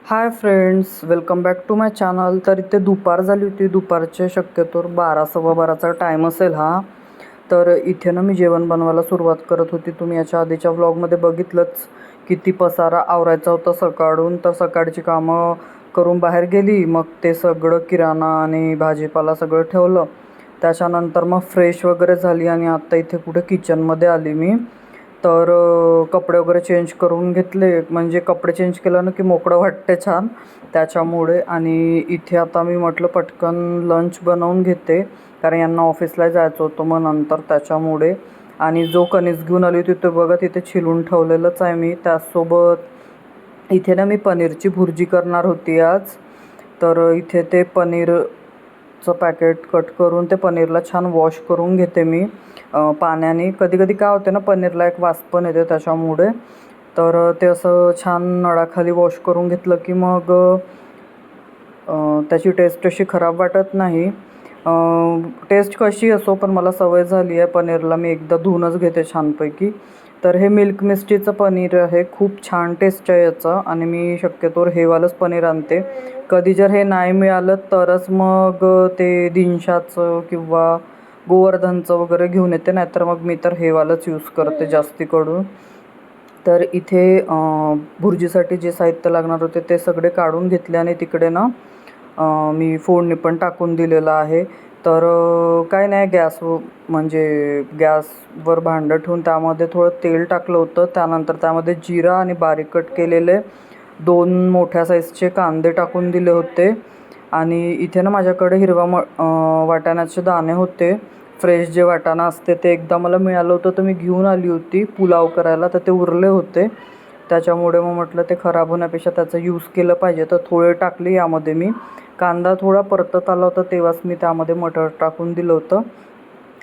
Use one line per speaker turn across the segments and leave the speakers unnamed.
High friends, welcome back to my channel. तर इथे दुपार झाली होती. दुपारचे शक्यतोर 12-12:15चा टाईम असेल हा. तर इथे ना मी जेवण बनवायला सुरुवात करत होती. तुम्ही याच्या आधीच्या व्लॉगमध्ये बघितलंच किती पसारा आवरायचा होता सकाळून. तर सकाळची कामं करून बाहेर गेली, मग ते सगळं किराणा आणि भाजीपाला सगळं ठेवलं. त्याच्यानंतर मग फ्रेश वगैरे झाली आणि आत्ता इथे कुठे किचनमध्ये आली मी. तर कपडे वगैरे चेंज करून घेतले, म्हणजे कपडे चेंज केल्यानं की मोकळं वाटते छान त्याच्यामुळे. आणि इथे आता मी म्हटलं पटकन लंच बनवून घेते, कारण यांना ऑफिसला जायचं होतं मग नंतर त्याच्यामुळे. आणि जो कणीस घेऊन आली होती तो बघा तिथे छिलून ठेवलेलंच आहे मी. त्याचसोबत इथे ना मी पनीरची भुर्जी करणार होती आज. तर इथे ते पनीरचं पॅकेट कट करून ते पनीरला छान वॉश करून घेते मी पाण्याने. कधी कधी काय होते ना, पनीरला एक वास पण येते त्याच्यामुळे. तर ते असं छान नळाखाली वॉश करून घेतलं की मग त्याची टेस्ट अशी खराब वाटत नाही. टेस्ट कशी असो, पण मला सवय झाली आहे पनीरला मी एकदा धुवूनच घेते छानपैकी. तर हे मिल्क मिस्टीचं पनीर आहे, खूप छान टेस्ट आहे याचं. आणि मी शक्यतोवर हेवालंच पनीर आणते. कधी जर हे नाही मिळालं तरच मग ते दिनशाचं किंवा गोवर्धनचं वगैरे घेऊन येते, नाहीतर मग मी तर हेवालंच यूज करते जास्ती करून. तर इथे भुर्जीसाठी जे साहित्य लागणार होते ते सगळे काढून घेतले आणि तिकडे ना मी फोडणी पण टाकून दिलेलं आहे. तर काय नाही, म्हणजे गॅसवर भांडं ठेवून त्यामध्ये थोडं तेल टाकलं होतं. त्यानंतर त्यामध्ये जिरा आणि बारीक कट केलेले 2 मोठ्या साईजचे कांदे टाकून दिले होते. आणि इथे ना माझ्याकडे वाटाण्याचे दाणे होते. फ्रेश जे वाटाणा असते ते एकदा मला मिळालं होतं, तर मी घेऊन आली होती पुलाव करायला. तर ते उरले होते, त्याच्यामुळे मग म्हटलं ते खराब होण्यापेक्षा त्याचा यूज केलं पाहिजे. तर थोडे टाकले यामध्ये मी. कांदा थोडा परतत आला होता तेव्हाच मी त्यामध्ये मटर टाकून दिलं होतं.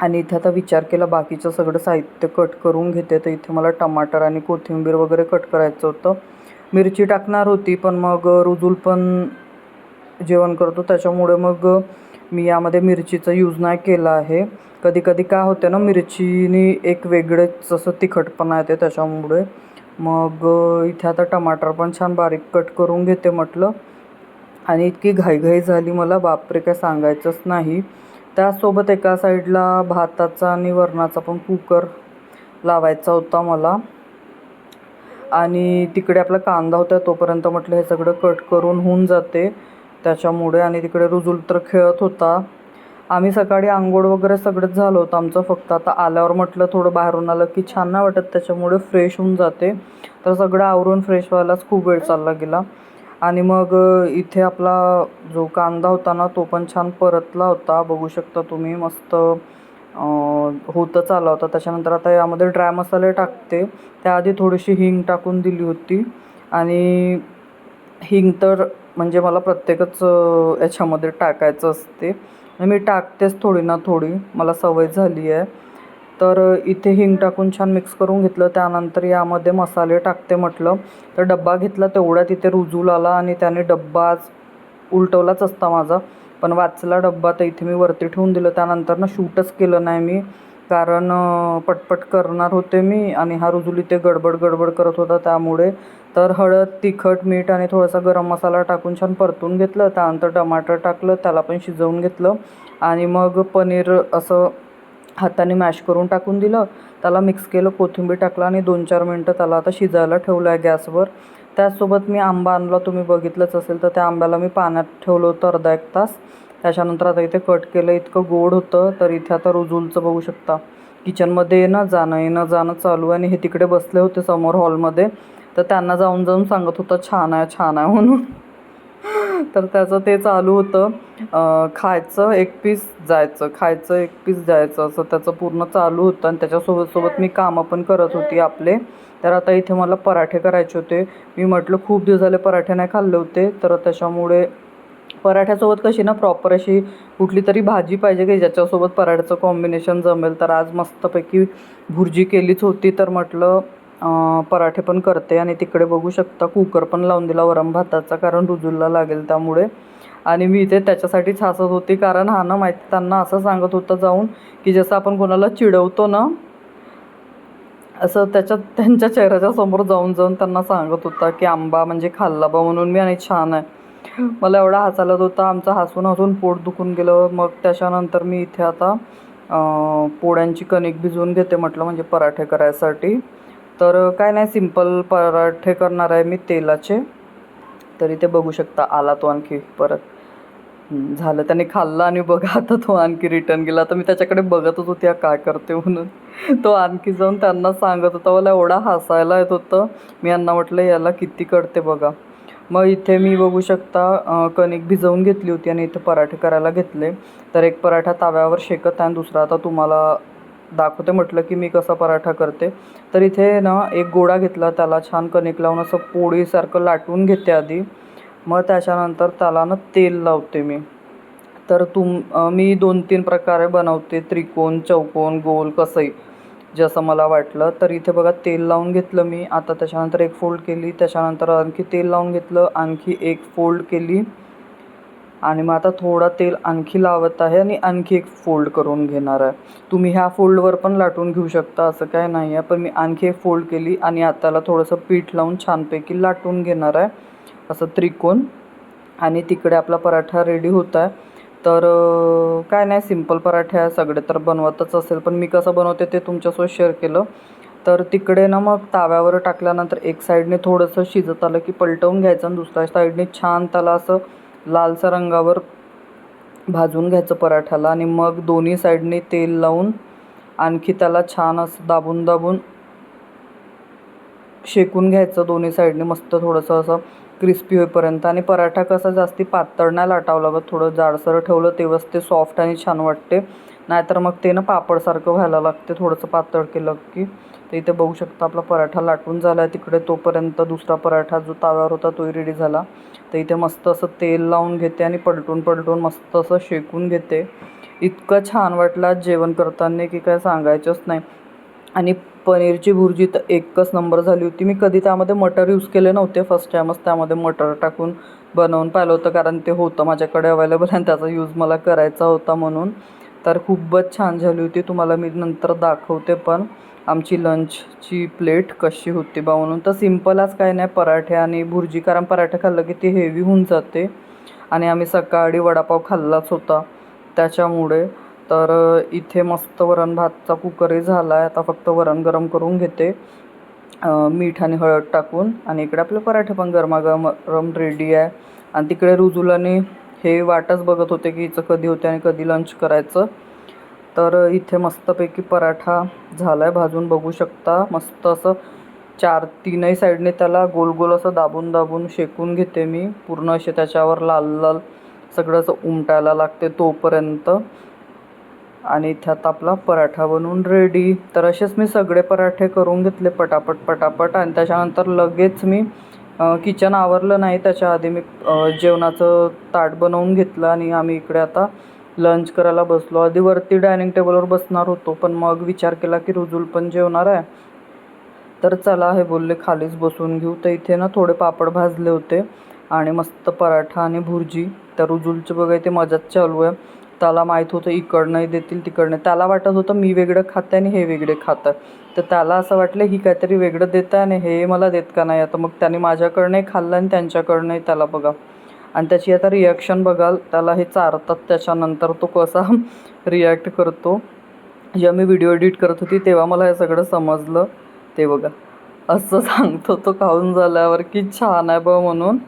आणि इथे आता विचार केला बाकीचं सगळं साहित्य कट करून घेते. तर इथे मला टमाटर आणि कोथिंबीर वगैरे कट करायचं होतं. मिरची टाकणार होती, पण मग रुजूल पण जेवण करतो त्याच्यामुळे मग मी यामध्ये मिरचीचा यूज नाही केला आहे. कधी कधी काय होते ना, मिरचीनी एक वेगळंच असं तिखटपणा येते त्याच्यामुळे. मग इथे आता टमाटर पण छान बारीक कट करून घेते म्हटलं. आणि इतकी घाईघाई झाली मला, बापरे काय सांगायचंच नाही. त्यासोबत एका साईडला भाताचा आणि वरणाचा पण कुकर लावायचा होता मला. आणि तिकडे आपला कांदा होता तोपर्यंत म्हटलं हे सगळं कट करून होऊन जाते त्याच्यामुळे. आणि तिकडे रुजूल तर खेळत होता. आम्ही सकाळी आंघोळ वगैरे सगळंच झालं होतं आमचं, फक्त आता आल्यावर म्हटलं थोडं बाहेरून आलं की छान नाही वाटत, त्याच्यामुळे फ्रेश होऊन जाते. तर सगळं आवरून फ्रेश व्हायलाच खूप वेळ चालला गेला. आणि मग इथे आपला जो कांदा होता ना तो पण छान परतला होता, बघू शकता तुम्ही, मस्त होतच आला होता. त्याच्यानंतर आता यामध्ये ड्राय मसाले टाकते. त्याआधी थोडीशी हिंग टाकून दिली होती. आणि हिंग तर म्हणजे मला प्रत्येकच याच्यामध्ये टाकायचं असते, मी टाकतेच थोडी ना थोडी, मला सवय झाली आहे. तर इथे हिंग टाकून छान मिक्स करून घेतलं. त्यानंतर यामध्ये मसाले टाकते म्हटलं. तर डब्बा घेतला तेवढ्यात इथे रुजूल आला आणि त्याने डब्बा आज उलटवलाच असता माझा, पण वाचला डब्बा. तर इथे मी वरती ठेवून दिलं. त्यानंतर ना शूटच केलं नाही मी, कारण पटपट करणार होते मी आणि हा रुजूल इथे गडबड करत होता त्यामुळे. तर हळद, तिखट, मीठ आणि थोडासा गरम मसाला टाकून छान परतून घेतलं. त्यानंतर टमाटर टाकलं, त्याला पण शिजवून घेतलं. आणि मग पनीर असं हाताने मॅश करून टाकून दिलं, त्याला मिक्स केलं, कोथिंबीर टाकलं आणि 2-4 मिनटं त्याला आता शिजायला ठेवलं आहे गॅसवर. त्याचसोबत मी आंबा आणला, तुम्ही बघितलंच असेल. तर त्या आंब्याला मी पाण्यात ठेवलं होतं अर्धा 1 तास. त्याच्यानंतर आता इथे कट केलं, इतकं गोड होतं. तर इथे आता रुजूलचं बघू शकता किचनमध्ये येणं जाणं चालू आहे. आणि हे तिकडे बसले होते समोर हॉलमध्ये, तर त्यांना जाऊन सांगत होतं छान आहे म्हणून. तर त्याचं ते चालू होतं, खायचं 1 पीस जायचं, खायचं 1 पीस जायचं, असं त्याचं पूर्ण चालू होतं. आणि त्याच्यासोबत मी कामं पण करत होती आपले. तर आता इथे मला पराठे करायचे होते. मी म्हटलं खूप दिवस झाले पराठे नाही खाल्ले होते, तर त्याच्यामुळे पराठ्यासोबत कशी ना प्रॉपर अशी कुठली तरी भाजी पाहिजे की ज्याच्यासोबत पराठ्याचं कॉम्बिनेशन जमेल. तर आज मस्तपैकी भुर्जी केलीच होती, तर म्हटलं पराठे पण करते. आणि तिकडे बघू शकता कुकर पण लावून दिला वरण भाताचा, कारण रुजूलला लागेल त्यामुळे. आणि मी इथे त्याच्यासाठीच हसत होती, कारण हा ना माहिती त्यांना असं सांगत होतं जाऊन की जसं आपण कोणाला चिडवतो ना असं त्यांच्या चेहऱ्याच्या समोर जाऊन जाऊन त्यांना सांगत होता की आंबा म्हणजे खाल्ला बा म्हणून मी आणि छान आहे. मला एवढा हसायला येत होता, आमचं हसून हसून पोट दुखून गेलं. मग त्याच्यानंतर मी इथे आता पोळ्यांची कणिक भिजवून घेते म्हटलं, म्हणजे पराठे करायसाठी. तर काय नाही, सिंपल पराठे करणार आहे मी तेलाचे. तर इथे बघू शकता आला तो आणखी परत. झालं, त्याने खाल्लं आणि बघा आता तो आणखी रिटर्न गेला. आता मी त्याच्याकडे बघतच होती काय करते म्हणून. तो आणखी जाऊन त्यांना सांगत होता. मला एवढा हसायला येत होतं. मी यांना म्हटलं याला किती कळते बघा. मग इथे मी बघू शकता कणिक भिजवून घेतली होती आणि इथे पराठे करायला घेतले. तर एक पराठा ताव्यावर शेकत आहे आणि दुसरा आता तुम्हाला दाखवते म्हटलं की मी कसा पराठा करते. तर इथे ना एक गोळा घेतला, त्याला छान कणिक लावून असं पोळीसारखं लाटून घेते आधी. मग त्याच्यानंतर त्याला ना तेल लावते मी. तर मी 2-3 प्रकारे बनवते, त्रिकोण, चौकोन, गोल, कसंही जसं मला वाटलं. तर इथे बघा तेल लावून घेतलं मी. आता त्याच्यानंतर एक फोल्ड केली, त्याच्यानंतर आणखी तेल लावून घेतलं, आणखी एक फोल्ड केली आणि मग आता थोडा तेल आणखी लावत आहे आणि आणखी एक फोल्ड करून घेणार आहे. तुम्ही ह्या फोल्डवर पण लाटून घेऊ शकता, असं काय नाही आहे. पण मी आणखी एक फोल्ड केली आणि आताला थोडंसं पीठ लावून छानपैकी लाटून घेणार आहे असं त्रिकोण. आणि तिकडे आपला पराठा रेडी होत आहे. तर काय नाही, सिंपल पराठे आहे, सगळे तर बनवतच असेल, पण मी कसं बनवते ते तुमच्यासोबत शेअर केलं. तर तिकडे ना मग ताव्यावर टाकल्यानंतर एक साईडने थोडंसं शिजत आलं की पलटवून घ्यायचं आणि दुसऱ्या साईडने छान त्याला असं लालसर रंगावर भाजून घ्यायचं पराठ्याला. आणि मग दोन्ही साईडने तेल लावून आणखी त्याला छान असं दाबून दाबून शेकून घ्यायचं दोन्ही साईडने, मस्त थोडंसं असं क्रिस्पी होईपर्यंत. आणि पराठा कसा जास्ती पातळ नाही लाटावं लागत, थोडं जाडसर ठेवलं तेव्हाच ते सॉफ्ट आणि छान वाटते. नाहीतर मग ते ना पापडसारखं व्हायला लागते थोडंसं पातळ केलं की. तर इथे बघू शकता आपला पराठा लाटून झाला आहे. तिकडे तोपर्यंत दुसरा पराठा जो ताव्यावर होता तोही रेडी झाला. तर इथे मस्त असं तेल लावून घेते आणि पलटून पलटून मस्त असं शेकून घेते. इतकं छान वाटलं आज जेवण करताना की काय सांगायचंच नाही. आणि पनीरची भुर्जी तर एकच नंबर झाली होती. मी कधी त्यामध्ये मटर यूज केले नव्हते, फर्स्ट टाईमच त्यामध्ये मटर टाकून बनवून पाहिलं होतं, कारण ते होतं माझ्याकडे अवेलेबल आणि त्याचा यूज मला करायचा होता म्हणून. तर खूपच छान झाली होती. तुम्हाला मी नंतर दाखवते पण आमची लंचची प्लेट कशी होती बा म्हणून. तर सिम्पल आज काय नाही, पराठे आणि भुर्जी, कारण पराठे खाल्लं की ते हेवी होऊन जाते आणि आम्ही सकाळी वडापाव खाल्लाच होता त्याच्यामुळे. तर इथे मस्त वरण भातचा कुकरही झाला आहे. आता फक्त वरण गरम करून घेते मीठ आणि हळद टाकून. आणि इकडे आपले पराठे पण गरमागरम रेडी आहे. आणि तिकडे रुजुलाने हे वाटच बघत होते की हिचं कधी होते आणि कधी लंच करायचं. तर इथे मस्तपैकी पराठा झाला आहे भाजून, बघू शकता. मस्त असं तीनही साईडने त्याला गोल गोल असं दाबून दाबून शेकून घेते मी पूर्ण, असे त्याच्यावर लाल लाल सगळं असं उमटायला लागते तोपर्यंत. आणि इथे आता आपला पराठा बनवून रेडी. तर असेच मी सगळे पराठे करून घेतले पटापट पटापट. आणि त्याच्यानंतर लगेच मी किचन आवरलं नाही, त्याच्या आधी मी जेवणाचं ताट बनवून घेतलं आणि आम्ही इकडे आता लंच करायला बसलो. आधी वरती डायनिंग टेबलवर बसणार होतो, पण मग विचार केला की रुजुल पण जेवणार आहे, तर चला हे बोलले खालीच बसून घेऊ. तर इथे ना थोडे पापड भाजले होते आणि मस्त पराठा आणि भुर्जी. तर रुजुलचं बघा इथे मजाच चालू आहे. त्याला माहीत होतं इकडनंही देतील तिकडनं. त्याला वाटत होतं मी वेगळं खाते आणि हे वेगळे खातं. तर त्याला असं वाटलं ही काहीतरी वेगळं देतं आणि हे मला देत का नाही. आता मग त्याने माझ्याकडनंही खाल्लं आणि त्यांच्याकडनंही. त्याला बघा आणि त्याची आता रिॲक्शन बघाल. त्याला हे चारतात त्याच्यानंतर तो कसा रिॲक्ट करतो. जेव्हा मी व्हिडिओ एडिट करत होती तेव्हा मला हे सगळं समजलं. ते बघा असं सांगतो तो खाऊन झाल्यावर की छान आहे बा म्हणून.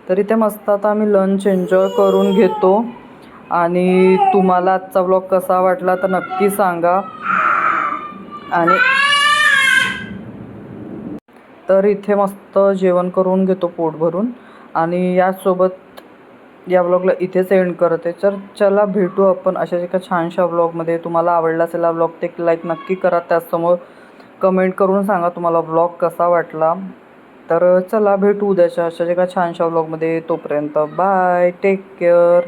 तर इथे मस्त आता आम्ही लंच एन्जॉय करून घेतो. आणि तुम्हाला आजचा व्लॉग कसा वाटला तर नक्की सांगा. आणि तर इथे मस्त जेवण करून घेतो पोट भरून. आणि यासोबत या व्लॉगला इथेच एंड करते. तर चला भेटू आपण अशाच एका छानशा व्लॉगमध्ये. तुम्हाला आवडला असेल हा व्लॉग तर एक लाईक नक्की करा. त्याचसमोर कमेंट करून सांगा तुम्हाला व्लॉग कसा वाटला. तर चला भेटू उद्याच्या अशाच एका छानशा व्लॉगमध्ये. तोपर्यंत बाय, टेक केअर.